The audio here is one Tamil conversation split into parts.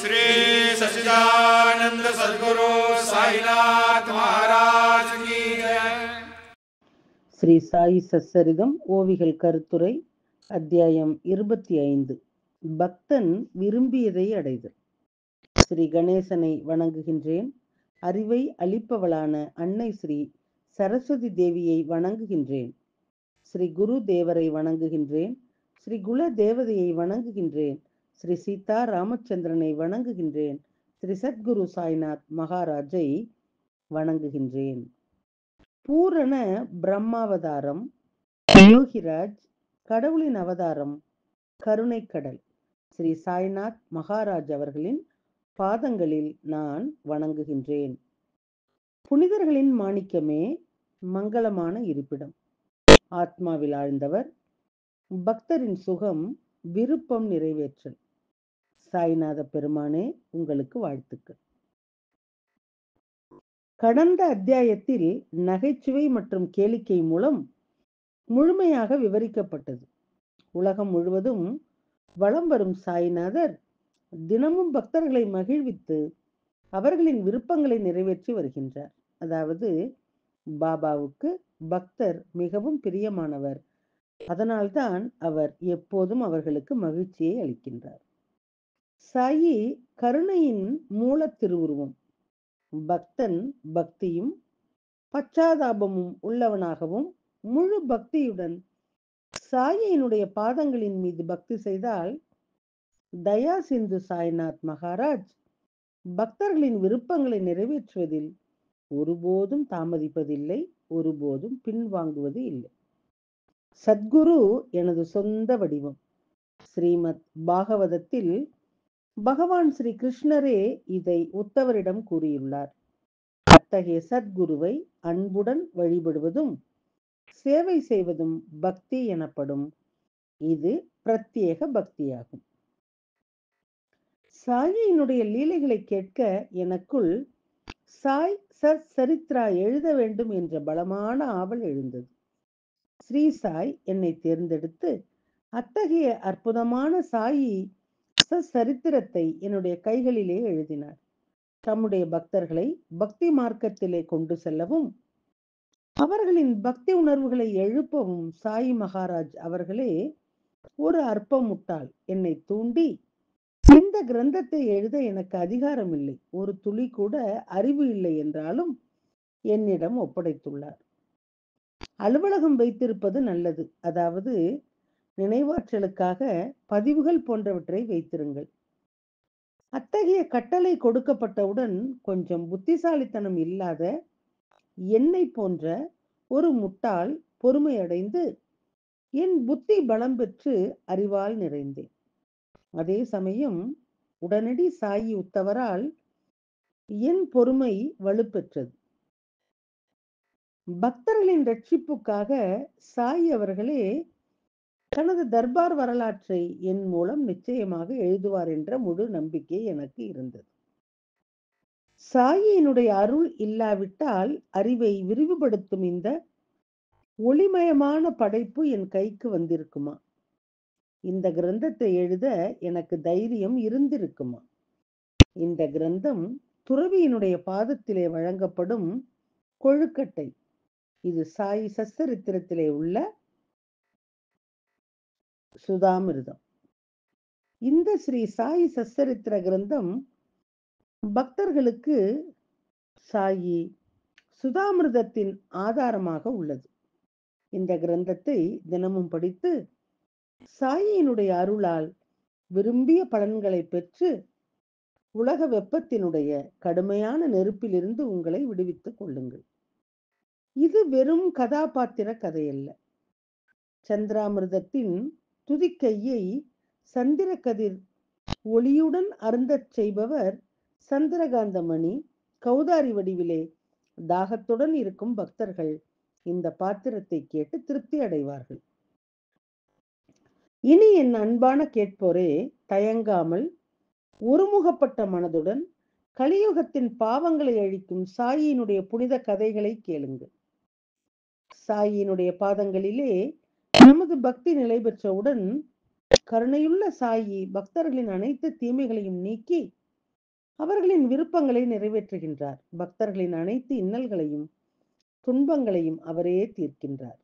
श्री सच्चिदानंद सद्गुरु साईनाथ महाराज की जय. ஸ்ரீ சாயி சச்சரிதம் ஓவிகள் கருத்துரை அத்தியாயம் 25. பக்தன் விரும்பியதை அடைதல். ஸ்ரீ கணேசனை வணங்குகின்றேன். அறிவை அளிப்பவளான அன்னை ஸ்ரீ சரஸ்வதி தேவியை வணங்குகின்றேன். ஸ்ரீ குரு தேவரை வணங்குகின்றேன். ஸ்ரீ குல தேவதையை வணங்குகின்றேன். ஸ்ரீ சீதா ராமச்சந்திரனை வணங்குகின்றேன். ஸ்ரீ சத்குரு சாய்நாத் மகாராஜை வணங்குகின்றேன். பூரண பிரம்மாவதாரம், யோகிராஜ், கடவுளின் அவதாரம், கருணை கடல் ஸ்ரீ சாய்நாத் மகாராஜ் அவர்களின் பாதங்களில் நான் வணங்குகின்றேன். புனிதர்களின் மாணிக்கமே, மங்களமான இருப்பிடம், ஆத்மாவில் ஆழ்ந்தவர், பக்தரின் சுகம், விருப்பம் நிறைவேற்றல். சாய்நாத பெருமானே, உங்களுக்கு வாழ்த்துக்கள். கடந்த அத்தியாயத்தில் நகைச்சுவை மற்றும் கேளிக்கை மூலம் முழுமையாக விவரிக்கப்பட்டது. உலகம் முழுவதும் வலம் வரும் சாய்நாதர் தினமும் பக்தர்களை மகிழ்வித்து அவர்களின் விருப்பங்களை நிறைவேற்றி வருகின்றார். அதாவது பாபாவுக்கு பக்தர் மிகவும் பிரியமானவர். அதனால்தான் அவர் எப்போதும் அவர்களுக்கு மகிழ்ச்சியை அளிக்கின்றார். சாயி கருணையின் மூல திருவுருவம். பக்தன் பக்தியும் பச்சாதாபமும் உள்ளவனாகவும் முழு பக்தியுடன் சாயினுடைய பாதங்களின் மீது பக்தி செய்தால் தயா சிந்து சாய்நாத் மகாராஜ் பக்தர்களின் விருப்பங்களை நிறைவேற்றுவதில் ஒருபோதும் தாமதிப்பதில்லை, ஒருபோதும் பின்வாங்குவது இல்லை. சத்குரு எனது சொந்த வடிவம். ஸ்ரீமத் பாகவதத்தில் பகவான் ஸ்ரீ கிருஷ்ணரே இதை உத்தவரிடம் கூறியுள்ளார். அத்தகைய சத்குருவை அன்புடன் வழிபடுவதும் சேவை செய்வதும் பக்தி எனப்படும். இது பிரத்யேக பக்தியாகும். சாயினுடைய லீலைகளை கேட்க எனக்குள் சாய் சத் சரித்ரா எழுத வேண்டும் என்ற பலமான ஆவல் எழுந்தது. ஸ்ரீ சாய் என்னை தேர்ந்தெடுத்து அத்தகைய அற்புதமான சாயி சரித்திரத்தை என்னுடைய கைகளிலே எழுதினார். தம்முடைய பக்தர்களை பக்தி மார்க்கத்திலே கொண்டு செல்லவும் அவர்களின் பக்தி உணர்வுகளை எழுப்பவும் சாயி மகாராஜ் அவர்களே ஒரு அற்ப முட்டாள் என்னை தூண்டி இந்த கிரந்தத்தை எழுத எனக்கு அதிகாரம் இல்லை, ஒரு துளி கூட அறிவு இல்லை என்றாலும் என்னிடம் ஒப்படைத்துள்ளார். அலுவலகம் வைத்திருப்பது நல்லது, அதாவது நினைவாற்றலுக்காக பதிவுகள் போன்றவற்றை வைத்திருங்கள். அத்தகைய கட்டளை கொடுக்கப்பட்டவுடன் கொஞ்சம் புத்திசாலித்தனம் இல்லாத என்னை போன்ற ஒரு முட்டாள் பொறுமையடைந்து என் புத்தி பலம் பெற்று அறிவால் நிறைந்தேன். அதே சமயம் உடனடி சாயி உத்தவரால் என் பொறுமை வலுப்பெற்றது. பக்தர்களின் ரட்சிப்புக்காக சாயி அவர்களே தனது தர்பார் வரலாற்றை என் மூலம் நிச்சயமாக எழுதுவார் என்ற முழு நம்பிக்கை எனக்கு இருந்தது. சாயினுடைய அருள் இல்லாவிட்டால் அறிவை விரிவுபடுத்தும் இந்த ஒளிமயமான படைப்பு என் கைக்கு வந்திருக்குமா? இந்த கிரந்தத்தை எழுத எனக்கு தைரியம் இருந்திருக்குமா? இந்த கிரந்தம் துறவியினுடைய பாதத்திலே வழங்கப்படும் கொழுக்கட்டை. இது சாயி சச்சரித்திரத்திலே உள்ள சுதாமிர்தம். இந்த ஸ்ரீ சாயி சச்சரித்திர கிரந்தம் பக்தர்களுக்கு சாயி சுதாமிர்தத்தின் ஆதாரமாக உள்ளது. இந்த கிரந்தத்தை தினமும் படித்து சாயினுடைய அருளால் விரும்பிய பலன்களை பெற்று உலக வெப்பத்தினுடைய கடுமையான நெருப்பிலிருந்து உங்களை விடுவித்துக் கொள்ளுங்கள். இது வெறும் கதாபாத்திர கதையல்ல. சந்திராமிர்தத்தின் துதிக்கையை சந்திர கதிர் ஒளியுடன் அருந்தச் செய்பவர் சந்திரகாந்தமணி. கௌதாரி வடிவிலே தாகத்துடன் இருக்கும் பக்தர்கள் இந்த பாத்திரத்தை கேட்டு திருப்தி அடைவார்கள். இனி என் அன்பான கேட்போரே, தயங்காமல் ஒருமுகப்பட்ட மனதுடன் கலியுகத்தின் பாவங்களை அழிக்கும் சாயினுடைய புனித கதைகளை கேளுங்கள். சாயினுடைய பாதங்களிலே நமது பக்தி நிலை பெற்றவுடன் கருணையுள்ள சாயி பக்தர்களின் அனைத்து தீமைகளையும் நீக்கி அவர்களின் விருப்பங்களை நிறைவேற்றுகின்றார். பக்தர்களின் அனைத்து இன்னல்களையும் துன்பங்களையும் அவரே தீர்க்கின்றார்.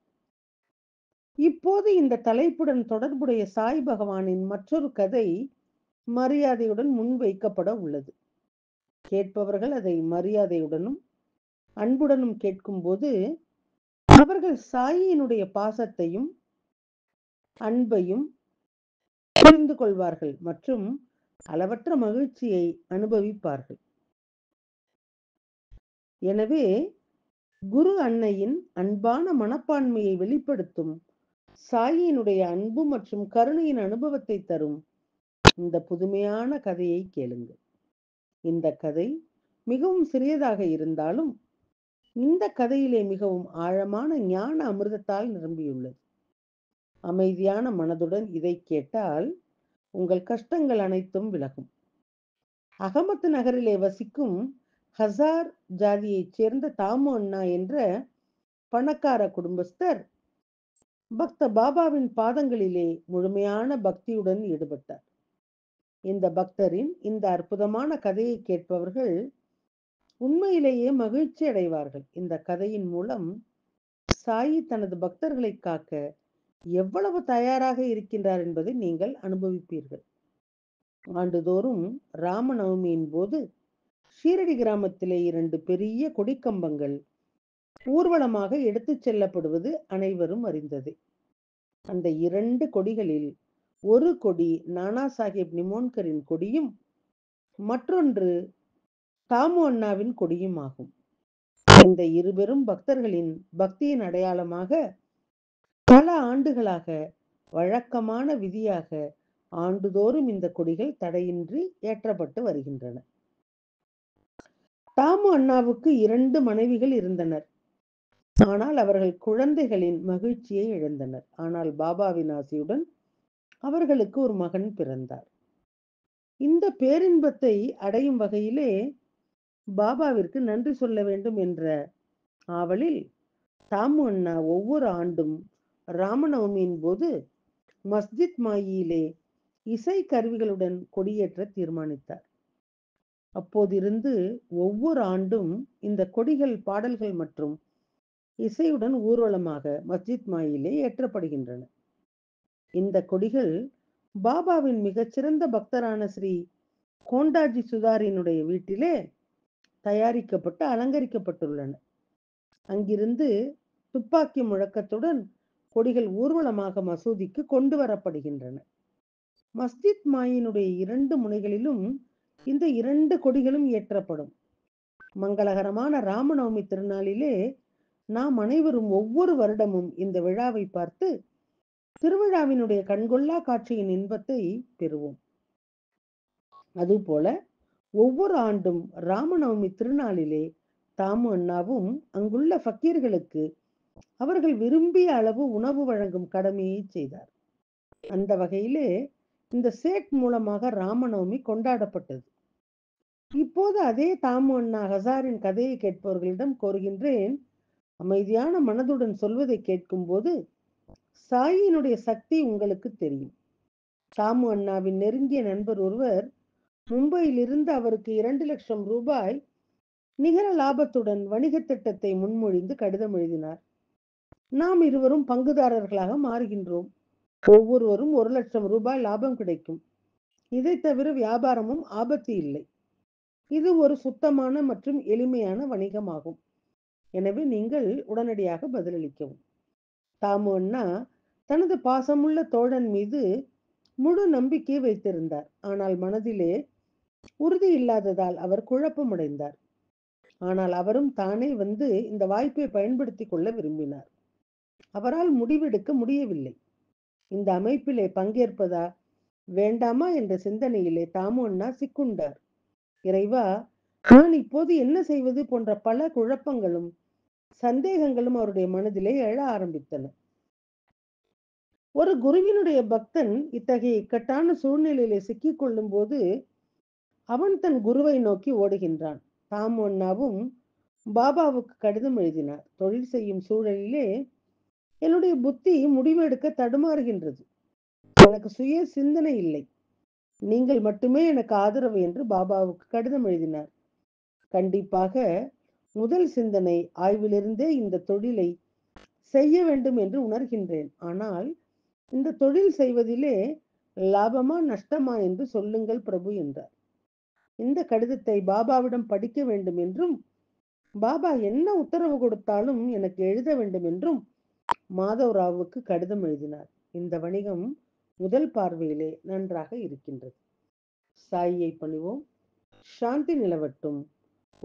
இப்போது இந்த தலைப்புடன் தொடர்புடைய சாய் பகவானின் மற்றொரு கதை மரியாதையுடன் முன்வைக்கப்பட உள்ளது. கேட்பவர்கள் அதை மரியாதையுடனும் அன்புடனும் கேட்கும்போது அவர்கள் சாயியினுடைய பாசத்தையும் அன்பையும் புரிந்து கொள்வார்கள் மற்றும் அளவற்ற மகிழ்ச்சியை அனுபவிப்பார்கள். எனவே குரு அன்னையின் அன்பான மனப்பான்மையை வெளிப்படுத்தும் சாயியினுடைய அன்பு மற்றும் கருணையின் அனுபவத்தை தரும் இந்த புதுமையான கதையை கேளுங்கள். இந்த கதை மிகவும் சிறியதாக இருந்தாலும் இந்த கதையிலே மிகவும் ஆழமான ஞான அமிர்தத்தால் நிரம்பியுள்ளது. அமைதியான மனதுடன் இதை கேட்டால் உங்கள் கஷ்டங்கள் அனைத்தும் விலகும். அகமது நகரிலே வசிக்கும் ஹசார் ஜாதியைச் சேர்ந்த தாமு அண்ணா என்ற பணக்கார குடும்பஸ்தர் பக்த பாபாவின் பாதங்களிலே முழுமையான பக்தியுடன் ஈடுபட்டார். இந்த பக்தரின் இந்த அற்புதமான கதையை கேட்பவர்கள் உண்மையிலேயே மகிழ்ச்சி அடைவார்கள். இந்த கதையின் மூலம் சாயி தனது பக்தர்களை காக்க எவ்வளவு தயாராக இருக்கின்றார் என்பதை நீங்கள் அனுபவிப்பீர்கள். ஆண்டுதோறும் ராமநவமியின் போது ஷீரடி கிராமத்திலே 2 பெரிய கொடிக்கம்பங்கள் ஊர்வலமாக எடுத்துச் செல்லப்படுவது அனைவரும் அறிந்ததே. அந்த 2 கொடிகளில் ஒரு கொடி நானா சாஹிப் நிமோன்கரின் கொடியும் மற்றொன்று தாமு அண்ணாவின் கொடியும் ஆகும். இந்த இருபெரும் பக்தர்களின் பக்தியின் அடையாளமாக பல ஆண்டுகளாக வழக்கமான விதியாக ஆண்டுதோறும் இந்த கொடிகள் தடையின்றி ஏற்றப்பட்டு வருகின்றன. தாமு அண்ணாவுக்கு 2 மனைவிகள் இருந்தனர். ஆனால் அவர்கள் குழந்தைகளின் மகிழ்ச்சியை இழந்தனர். ஆனால் பாபாவின் ஆசியுடன் அவர்களுக்கு ஒரு மகன் பிறந்தார். இந்த பேரின்பத்தை அடையும் வகையிலே பாபாவிற்கு நன்றி சொல்ல வேண்டும் என்ற ஆவலில் தாமு அண்ணா ஒவ்வொரு ஆண்டும் ராமநவமியின் போது மஸ்ஜித் மாயிலே இசை கருவிகளுடன் கொடியேற்ற தீர்மானித்தார். அப்போதிருந்து ஒவ்வொரு ஆண்டும் இந்த கொடிகள் பாடல்கள் மற்றும் இசையுடன் ஊர்வலமாக மஸ்ஜித் மாயிலே ஏற்றப்படுகின்றன. இந்த கொடிகள் பாபாவின் மிகச்சிறந்த பக்தரான ஸ்ரீ கோண்டாஜி சுதாரினுடைய வீட்டிலே தயாரிக்கப்பட்டு அலங்கரிக்கப்பட்டுள்ளன. அங்கிருந்து துப்பாக்கி முழக்கத்துடன் கொடிகள் ஊர்வலமாக மசூதிக்கு கொண்டு வரப்படுகின்றன. மஸ்ஜித் மாயினுடைய 2 முனைகளிலும் இந்த 2 கொடிகளும் ஏற்றப்படும். மங்களகரமான ராமநவமி திருநாளிலே நாம் அனைவரும் ஒவ்வொரு வருடமும் இந்த விழாவை பார்த்து திருவிழாவினுடைய கண்கொள்ளா காட்சியின் இன்பத்தை பெறுவோம். அதுபோல ஒவ்வொரு ஆண்டும் ராமநவமி திருநாளிலே தாமு அண்ணாவும் அங்குள்ள ஃபக்கீர்களுக்கு அவர்கள் விரும்பிய அளவு உணவு வழங்கும் கடமையை செய்தார். அந்த வகையிலே இந்த சேட் மூலமாக ராமநவமி கொண்டாடப்பட்டது. இப்போது அதே தாமு அண்ணா ஹசாரின் கதையை கேட்பவர்களிடம் கோருகின்றேன், அமைதியான மனதுடன் சொல்வதை கேட்கும்போது சாயினுடைய சக்தி உங்களுக்கு தெரியும். தாமு அண்ணாவின் நெருங்கிய நண்பர் ஒருவர் மும்பையிலிருந்து அவருக்கு 2 லட்சம் ரூபாய் நிகர லாபத்துடன் வணிக திட்டத்தை முன்மொழிந்து கடிதம் எழுதினார். நாம் இருவரும் பங்குதாரர்களாக மாறுகின்றோம். ஒவ்வொருவரும் 1 லட்சம் ரூபாய் லாபம் கிடைக்கும். இதை தவிர வியாபாரமும் ஆபத்து இல்லை. இது ஒரு சுத்தமான மற்றும் எளிமையான வணிகமாகும். எனவே நீங்கள் உடனடியாக பதிலளிக்கவும். தாமு அண்ணா தனது பாசமுள்ள தோழன் மீது முழு நம்பிக்கை வைத்திருந்தார். ஆனால் மனதிலே உறுதி இல்லாததால் அவர் குழப்பமடைந்தார். ஆனால் அவரும் தானே வந்து இந்த வாய்ப்பை பயன்படுத்தி கொள்ள விரும்பினார். அவரால் முடிவெடுக்க முடியவில்லை. இந்த அமைப்பிலே பங்கேற்பதா வேண்டாமா என்ற சிந்தனையிலே தாமு அண்ணா சிக்குண்டார். இறைவா, நான் இப்போது என்ன செய்வது போன்ற பல குழப்பங்களும் சந்தேகங்களும் அவருடைய மனதிலே எழ ஆரம்பித்தன. ஒரு குருவினுடைய பக்தன் இத்தகைய இக்கட்டான சூழ்நிலையிலே சிக்கிக் கொள்ளும் போது அவன் தன் குருவை நோக்கி ஓடுகின்றான். தாமு அண்ணாவும் பாபாவுக்கு கடிதம் எழுதினார். தொழில் செய்யும் சூழலிலே என்னுடைய புத்தி முடிவெடுக்க தடுமாறுகின்றது. எனக்கு சுய சிந்தனை இல்லை. நீங்கள் மட்டுமே எனக்கு ஆதரவு என்று பாபாவுக்கு கடிதம் எழுதினார். கண்டிப்பாக முதல் சிந்தனை ஆய்விலிருந்தே இந்த தொழிலை செய்ய வேண்டும் என்று உணர்கின்றேன். ஆனால் இந்த தொழில் செய்வதிலே லாபமா நஷ்டமா என்று சொல்லுங்கள் பிரபு என்றார். இந்த கடிதத்தை பாபாவிடம் படிக்க வேண்டும் என்றும் பாபா என்ன உத்தரவு கொடுத்தாலும் எனக்கு எழுத வேண்டும் என்றும் மாதவராவுக்கு கடிதம் எழுதினார். இந்த வணிகம் முதல் பார்வையிலே நன்றாக இருக்கின்றது. சாயியை பணிவோம். சாந்தி நிலவட்டும்.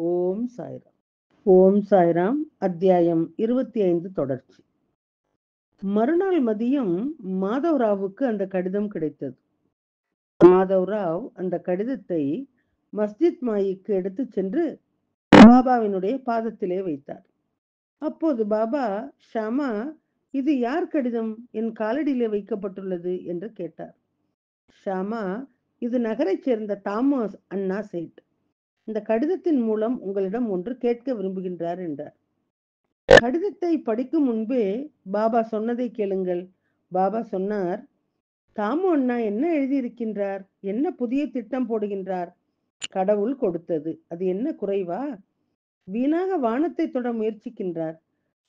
ஓம் சாய்ராம். ஓம் சாய்ராம். அத்தியாயம் 25 தொடர்ச்சி. மறுநாள் மதியம் மாதவராவுக்கு அந்த கடிதம் கிடைத்தது. மாதவராவ் அந்த கடிதத்தை மஸ்ஜித் மாயிக்கு எடுத்து சென்று பாபாவினுடைய பாதத்திலே வைத்தார். அப்போது பாபா, ஷாமா, இது யார் கடிதம் என் காலடியிலே வைக்கப்பட்டுள்ளது என்று கேட்டார். ஷாமா, இது நகரைச் சேர்ந்த தாமஸ் அண்ணா சேட். இந்த கடிதத்தின் மூலம் உங்களிடம் ஒன்று கேட்க விரும்புகின்றார் என்றார். கடிதத்தை படிக்கும் முன்பே பாபா சொன்னதை கேளுங்கள். பாபா சொன்னார், தாமு அண்ணா என்ன எழுதியிருக்கின்றார்? என்ன புதிய திட்டம் போடுகின்றார்? கடவுள் கொடுத்தது, அது என்ன குறைவா? வீணாக வானத்தை தொட முயற்சிக்கின்றார்.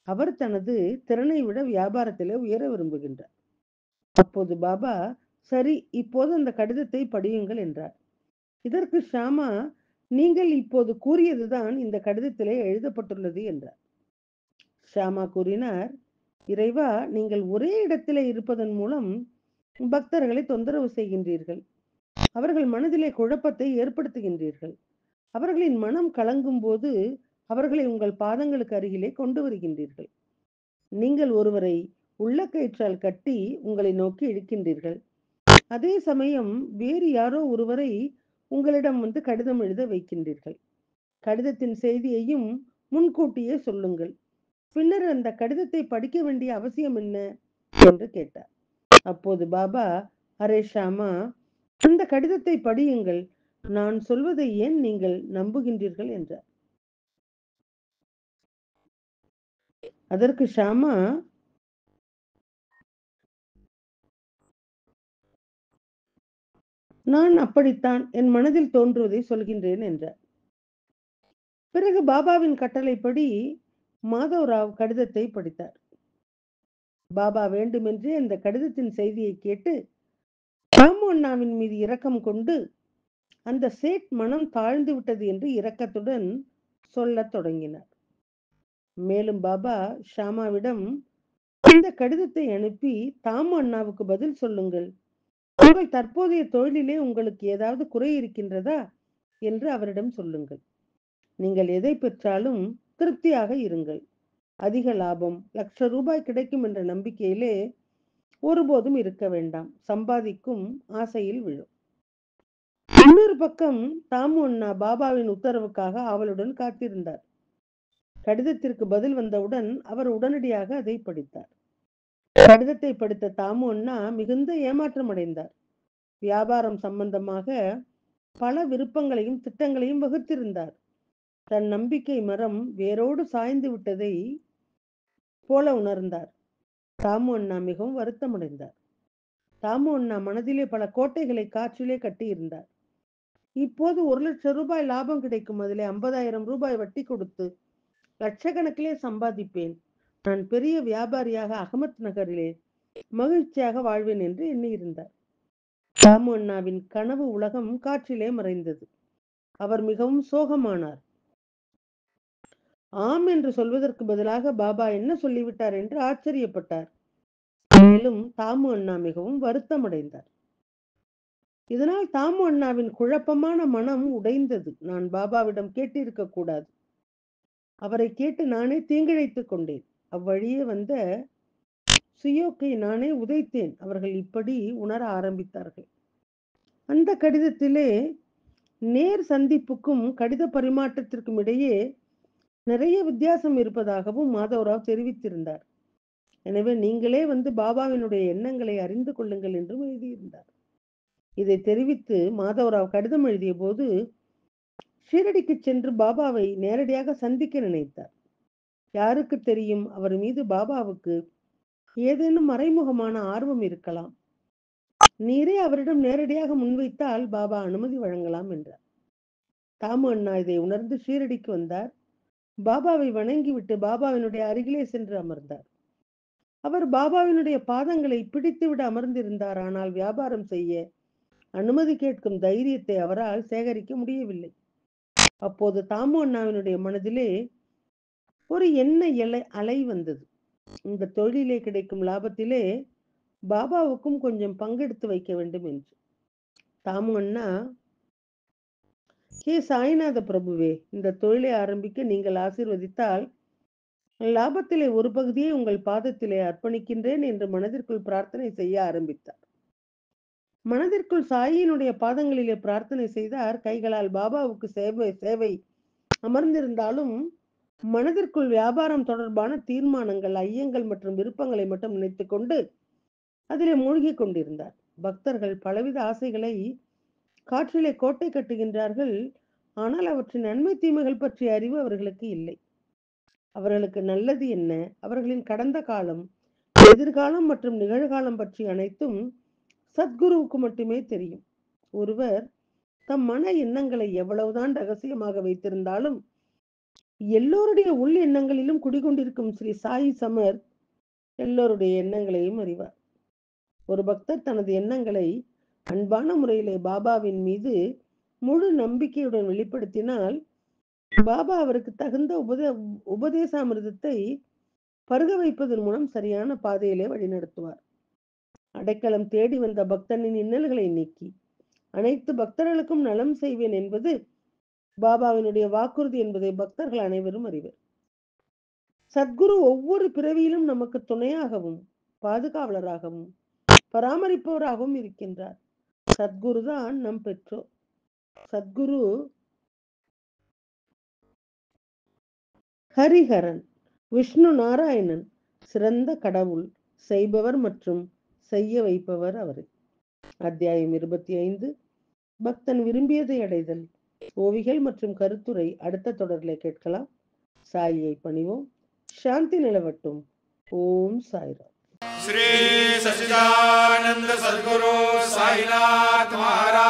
அவர் தனது திறனை விட வியாபாரத்திலே உயர விரும்புகின்றார். அப்போது பாபா, சரி, இப்போது அந்த கடிதத்தை படியுங்கள் என்றார். இதற்கு ஷாமா, நீங்கள் இப்போது கூறியதுதான் இந்த கடிதத்திலே எழுதப்பட்டுள்ளது என்றார். ஷாமா கூறினார், இறைவா, நீங்கள் ஒரே இடத்திலே இருப்பதன் மூலம் பக்தர்களை தொந்தரவு செய்கின்றீர்கள். அவர்கள் மனதிலே குழப்பத்தை ஏற்படுத்துகின்றீர்கள். அவர்களின் மனம் கலங்கும் போது அவர்களை உங்கள் பாதங்களுக்கு அருகிலே கொண்டு வருகின்றீர்கள். நீங்கள் ஒருவரை உள்ளக்கயிற்றால் கட்டி உங்களை நோக்கி இழுக்கின்றீர்கள். அதே சமயம் வேறு யாரோ ஒருவரை உங்களிடம் வந்து கடிதம் எழுத வைக்கின்றீர்கள். கடிதத்தின் செய்தியையும் முன்கூட்டியே சொல்லுங்கள். பின்னர் அந்த கடிதத்தை படிக்க வேண்டிய அவசியம் என்ன என்று கேட்டார். அப்போது பாபா, அரே ஷாமா, அந்த கடிதத்தை படியுங்கள். நான் சொல்வதை ஏன் நீங்கள் நம்புகின்றீர்கள் என்றார். அதற்கு ஷாமா, நான் அப்படித்தான் என் மனதில் தோன்றுவதை சொல்கின்றேன் என்றார். பிறகு பாபாவின் கட்டளைப்படி மாதவராவ் கடிதத்தை படித்தார். பாபா வேண்டுமென்றே அந்த கடிதத்தின் செய்தியை கேட்டு தாமு அண்ணாவின் மீது இரக்கம் கொண்டு அந்த சேட் மனம் தாழ்ந்து விட்டது என்று இரக்கத்துடன் சொல்லத் தொடங்கினார். மேலும் பாபா ஷாமாவிடம், இந்த கடிதத்தை அனுப்பி தாமு அண்ணாவுக்கு பதில் சொல்லுங்கள். உங்கள் தற்போதைய தொழிலிலே உங்களுக்கு ஏதாவது குறை இருக்கின்றதா என்று அவரிடம் சொல்லுங்கள். நீங்கள் எதை பெற்றாலும் திருப்தியாக இருங்கள். அதிக லாபம், ₹1,00,000 கிடைக்கும் என்ற நம்பிக்கையிலே ஒருபோதும் இருக்க வேண்டாம். சம்பாதிக்கும் ஆசையில் விழும். இன்னொரு பக்கம் தாமு அண்ணா பாபாவின் உத்தரவுக்காக ஆவலுடன் காத்திருந்தார். கடிதத்திற்கு பதில் வந்தவுடன் அவர் உடனடியாக அதை படித்தார். கடிதத்தை படித்த தாமு அண்ணா மிகுந்த ஏமாற்றம் அடைந்தார். வியாபாரம் சம்பந்தமாக பல விருப்பங்களையும் திட்டங்களையும் வகுத்திருந்தார். தன் நம்பிக்கை மரம் வேரோடு சாய்ந்து விட்டதை போல உணர்ந்தார். தாமு அண்ணா மிகவும் வருத்தமடைந்தார். தாமு அண்ணா மனதிலே பல கோட்டைகளை காற்றிலே கட்டியிருந்தார். இப்போது ₹1,00,000 லாபம் கிடைக்கும். அதிலே ₹50,000 வட்டி கொடுத்து லட்சக்கணக்கிலே சம்பாதிப்பேன். நான் பெரிய வியாபாரியாக அகமத் நகரிலே மகிழ்ச்சியாக வாழ்வேன் என்று எண்ணியிருந்தார். தாமு அண்ணாவின் கனவு உலகம் காற்றிலே மறைந்தது. அவர் மிகவும் சோகமானார். ஆம் என்று சொல்வதற்கு பதிலாக பாபா என்ன சொல்லிவிட்டார் என்று ஆச்சரியப்பட்டார். மேலும் தாமு அண்ணா மிகவும் வருத்தமடைந்தார். இதனால் தாமு அண்ணாவின் குழப்பமான மனம் உடைந்தது. நான் பாபாவிடம் கேட்டிருக்க கூடாது. அவரை கேட்டு நானே தீங்கிழைத்துக் கொண்டேன். அவ்வழியே வந்த சுயோக்கை நானே உதைத்தேன். அவர்கள் இப்படி உணர ஆரம்பித்தார்கள். அந்த கடிதத்திலே நேர் சந்திப்புக்கும் கடித பரிமாற்றத்திற்கும் இடையே நிறைய வித்தியாசம் இருப்பதாகவும் மாதவராவ் தெரிவித்திருந்தார். எனவே நீங்களே வந்து பாபாவினுடைய எண்ணங்களை அறிந்து கொள்ளுங்கள் என்றும் எழுதியிருந்தார். இதை தெரிவித்து மாதவராவ் கடிதம் எழுதிய போது ஷீரடிக்கு சென்று பாபாவை நேரடியாக சந்திக்க நினைத்தார். யாருக்கு தெரியும், அவர் மீது பாபாவுக்கு ஏதேனும் மறைமுகமான ஆர்வம் இருக்கலாம். நீரே அவரிடம் நேரடியாக முன்வைத்தால் பாபா அனுமதி வழங்கலாம் என்றார். தாமு அண்ணா இதை உணர்ந்து ஷீரடிக்கு வந்தார். பாபாவை வணங்கிவிட்டு பாபாவினுடைய அருகிலே சென்று அமர்ந்தார். அவர் பாபாவினுடைய பாதங்களை பிடித்துவிட அமர்ந்திருந்தார். ஆனால் வியாபாரம் செய்ய அனுமதி கேட்கும் தைரியத்தை அவரால் சேகரிக்க முடியவில்லை. அப்போது தாமு அண்ணாவினுடைய மனதிலே ஒரு எண்ண அலை வந்தது. இந்த தொழிலே கிடைக்கும் லாபத்திலே பாபாவுக்கும் கொஞ்சம் பங்கெடுத்து வைக்க வேண்டும் என்று. தாமு அண்ணா, ஹே சாய்நாத பிரபுவே, இந்த தொழிலை ஆரம்பிக்க நீங்கள் ஆசீர்வதித்தால் லாபத்திலே ஒரு பகுதியை உங்கள் பாதத்திலே அர்ப்பணிக்கின்றேன் என்று மனதிற்குள் பிரார்த்தனை செய்ய ஆரம்பித்தார். மனதிற்குள் சாயினுடைய பாதங்களிலே பிரார்த்தனை செய்தார். கைகளால் பாபாவுக்கு சேவை அமர்ந்திருந்தாலும் மனதிற்குள் வியாபாரம் தொடர்பான தீர்மானங்கள், ஐயங்கள் மற்றும் விருப்பங்களை மட்டும் நினைத்துக் கொண்டு அதிலே மூழ்கி கொண்டிருந்தார். பக்தர்கள் பலவித ஆசைகளை காற்றிலே கோட்டை கட்டுகின்றார்கள். ஆனால் அவற்றின் நன்மை தீமைகள் பற்றிய அறிவு அவர்களுக்கு இல்லை. அவர்களுக்கு நல்லது என்ன, அவர்களின் கடந்த காலம், எதிர்காலம் மற்றும் நிகழ்காலம் பற்றி அனைத்தும் சத்குருவுக்கு மட்டுமே தெரியும். ஒருவர் தம் மன எண்ணங்களை எவ்வளவுதான் ரகசியமாக வைத்திருந்தாலும் எல்லோருடைய உள் எண்ணங்களிலும் குடிகொண்டிருக்கும் ஸ்ரீ சாயி சமர் எல்லோருடைய எண்ணங்களையும் அறிவார். ஒரு பக்தர் தனது எண்ணங்களை அன்பான முறையிலே பாபாவின் மீது முழு நம்பிக்கையுடன் வெளிப்படுத்தினால் பாபா அவருக்கு தகுந்த உபதேசாமிர்தத்தை பருக வைப்பதன் மூலம் சரியான பாதையிலே வழிநடத்துவார். அடைக்கலம் தேடி வந்த பக்தனின் இன்னல்களை நீக்கி அனைத்து பக்தர்களுக்கும் நலம் செய்வேன் என்பது பாபாவினுடைய வாக்குறுதி என்பதை பக்தர்கள் அனைவரும் அறிவர். சத்குரு ஒவ்வொரு பிறவியிலும் நமக்கு துணையாகவும் பாதுகாவலராகவும் பராமரிப்பவராகவும் இருக்கின்றார். சத்குரு தான் நம் பெற்றோர். சத்குரு ஹரிஹரன், விஷ்ணு நாராயணன், சிறந்த கடவுள், செய்பவர் மற்றும் செய்ய வைப்பவர் அவரே. அத்தியாயம் 25, பக்தன் விரும்பியதை அடைதல். ஓவிகள் மற்றும் கருத்துரை அடுத்த தொடரிலே கேட்கலாம். சாயியை பணிவோம். சாந்தி நிலவட்டும். ஓம் சாய்ராம். श्री सच्चिदानंद सद्गुरु साईनाथ महाराज